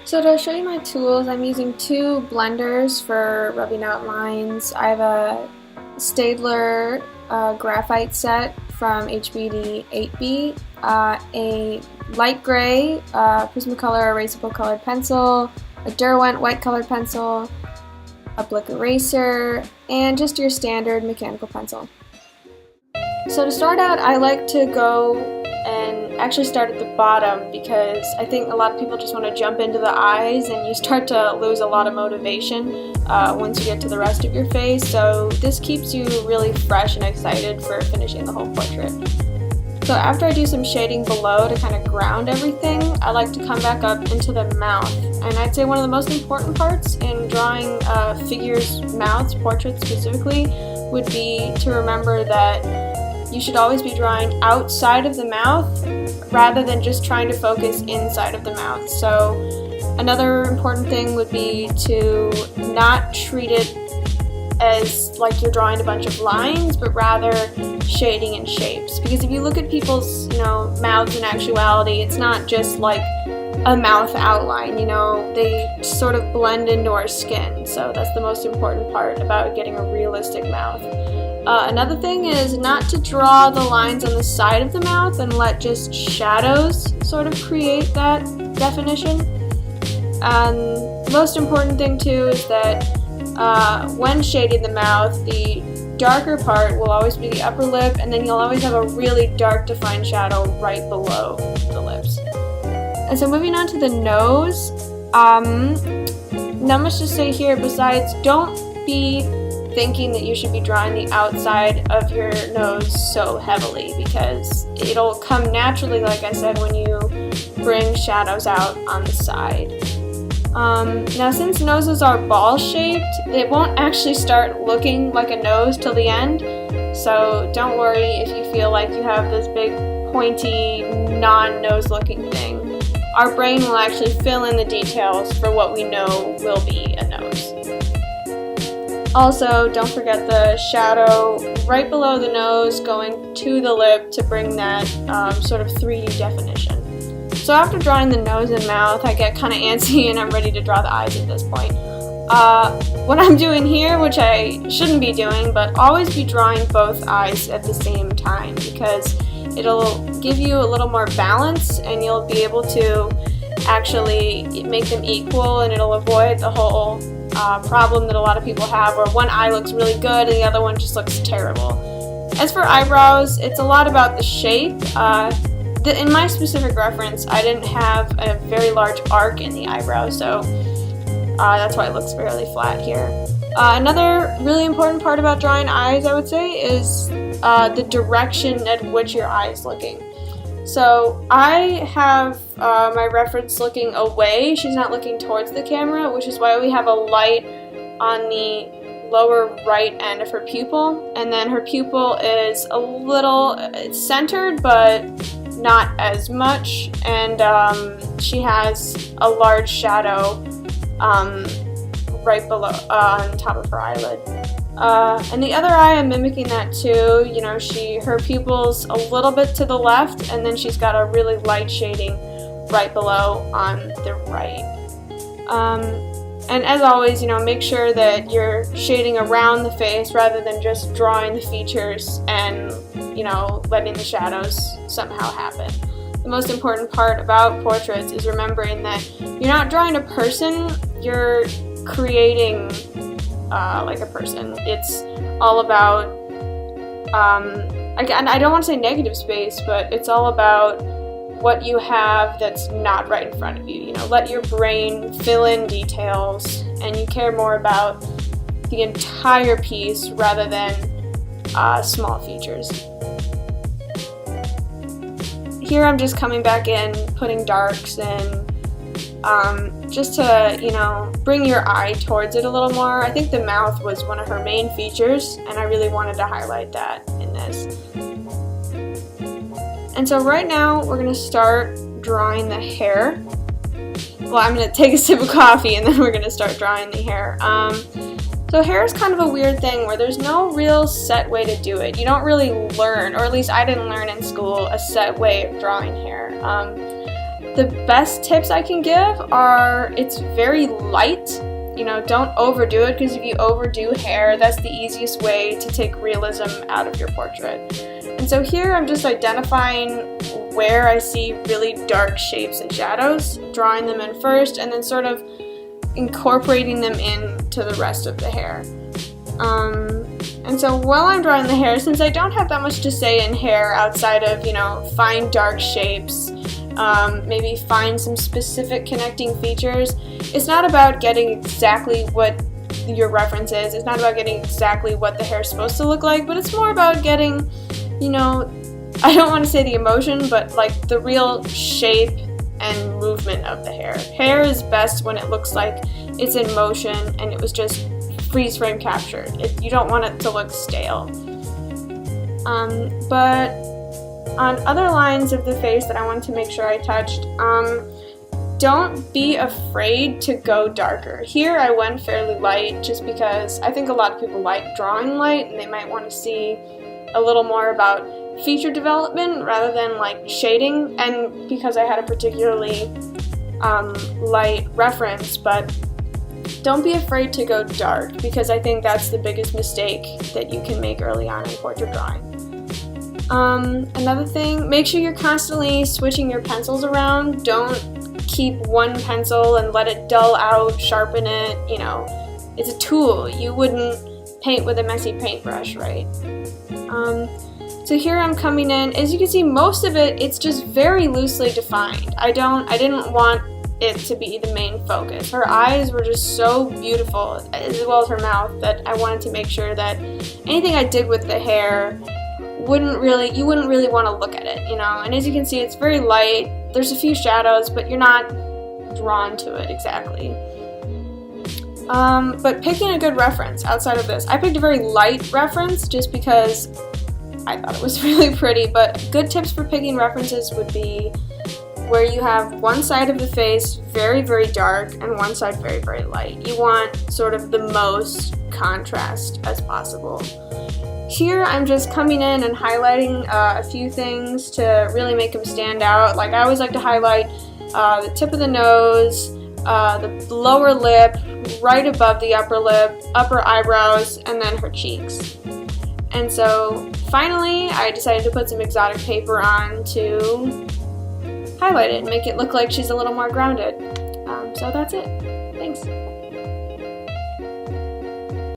So to show you my tools, I'm using two blenders for rubbing out lines. I have a Staedtler graphite set from HBD 8B, a light gray Prismacolor erasable colored pencil, a Derwent white colored pencil, a Blick eraser, and just your standard mechanical pencil. So to start out, I like to go and actually start at the bottom because I think a lot of people just want to jump into the eyes and you start to lose a lot of motivation once you get to the rest of your face. So this keeps you really fresh and excited for finishing the whole portrait. So after I do some shading below to kind of ground everything, I like to come back up into the mouth. And I'd say one of the most important parts in drawing figures' mouths, portraits specifically, would be to remember that you should always be drawing outside of the mouth rather than just trying to focus inside of the mouth. So another important thing would be to not treat it as like you're drawing a bunch of lines, but rather shading and shapes. Because if you look at people's, mouths in actuality, it's not just like a mouth outline, they sort of blend into our skin. So that's the most important part about getting a realistic mouth. Another thing is not to draw the lines on the side of the mouth and let just shadows sort of create that definition. The most important thing too is that when shading the mouth, the darker part will always be the upper lip, and then you'll always have a really dark defined shadow right below the lips. And so moving on to the nose, not much to say here besides don't be thinking that you should be drawing the outside of your nose so heavily because it'll come naturally, like I said, when you bring shadows out on the side. Now since noses are ball shaped, it won't actually start looking like a nose till the end, so don't worry if you feel like you have this big pointy non-nose looking thing. Our brain will actually fill in the details for what we know will be a nose. Also, don't forget the shadow right below the nose going to the lip to bring that sort of 3D definition. So after drawing the nose and mouth, I get kind of antsy and I'm ready to draw the eyes at this point. What I'm doing here, which I shouldn't be doing, but always be drawing both eyes at the same time because it'll give you a little more balance and you'll be able to actually make them equal, and it'll avoid the whole problem that a lot of people have where one eye looks really good and the other one just looks terrible. As for eyebrows, it's a lot about the shape. In my specific reference, I didn't have a very large arc in the eyebrow, so that's why it looks fairly flat here. Another really important part about drawing eyes, I would say, is the direction at which your eye is looking. So I have my reference looking away. She's not looking towards the camera, which is why we have a light on the lower right end of her pupil. And then her pupil is a little centered, but not as much. And she has a large shadow right below, on top of her eyelid. And the other eye, I'm mimicking that too. Her pupil's a little bit to the left, and then she's got a really light shading right below on the right. And as always, make sure that you're shading around the face rather than just drawing the features and, letting the shadows somehow happen. The most important part about portraits is remembering that you're not drawing a person, you're creating like a person. It's all about, I don't want to say negative space, but it's all about what you have that's not right in front of you. Let your brain fill in details, and you care more about the entire piece rather than small features. Here I'm just coming back in, putting darks in, just to, bring your eye towards it a little more. I think the mouth was one of her main features, and I really wanted to highlight that in this. And so right now, we're going to start drawing the hair. Well, I'm going to take a sip of coffee, and then we're going to start drawing the hair. So hair is kind of a weird thing where there's no real set way to do it. You don't really learn, or at least I didn't learn in school, a set way of drawing hair. The best tips I can give are it's very light. You know, don't overdo it, because if you overdo hair, that's the easiest way to take realism out of your portrait. And so here I'm just identifying where I see really dark shapes and shadows, drawing them in first, and then sort of incorporating them into the rest of the hair. And so while I'm drawing the hair, since I don't have that much to say in hair outside of, you know, find dark shapes, maybe find some specific connecting features, it's not about getting exactly what your reference is. It's not about getting exactly what the hair is supposed to look like, but it's more about getting, you know, I don't want to say the emotion, but like the real shape and movement of the hair. Hair is best when it looks like it's in motion and it was just freeze frame captured. You don't want it to look stale. But on other lines of the face that I wanted to make sure I touched, don't be afraid to go darker. Here I went fairly light just because I think a lot of people like drawing light and they might want to see a little more about feature development rather than like shading, and because I had a particularly light reference. But don't be afraid to go dark, because I think that's the biggest mistake that you can make early on in portrait drawing. Another thing, make sure you're constantly switching your pencils around. Don't keep one pencil and let it dull out, sharpen it. You know, it's a tool. You wouldn't paint with a messy paintbrush, right? So here I'm coming in. As you can see, most of it's just very loosely defined. I didn't want it to be the main focus. Her eyes were just so beautiful, as well as her mouth, that I wanted to make sure that anything I did with the hair you wouldn't really want to look at it, you know. And as you can see, it's very light. There's a few shadows, but you're not drawn to it exactly. But picking a good reference outside of this, I picked a very light reference just because I thought it was really pretty. But good tips for picking references would be where you have one side of the face very, very dark and one side very, very light. You want sort of the most contrast as possible. Here I'm just coming in and highlighting a few things to really make them stand out. Like I always like to highlight the tip of the nose, the lower lip, right above the upper lip, upper eyebrows, and then her cheeks. And so finally I decided to put some exotic paper on to highlight it and make it look like she's a little more grounded. So that's it. Thanks.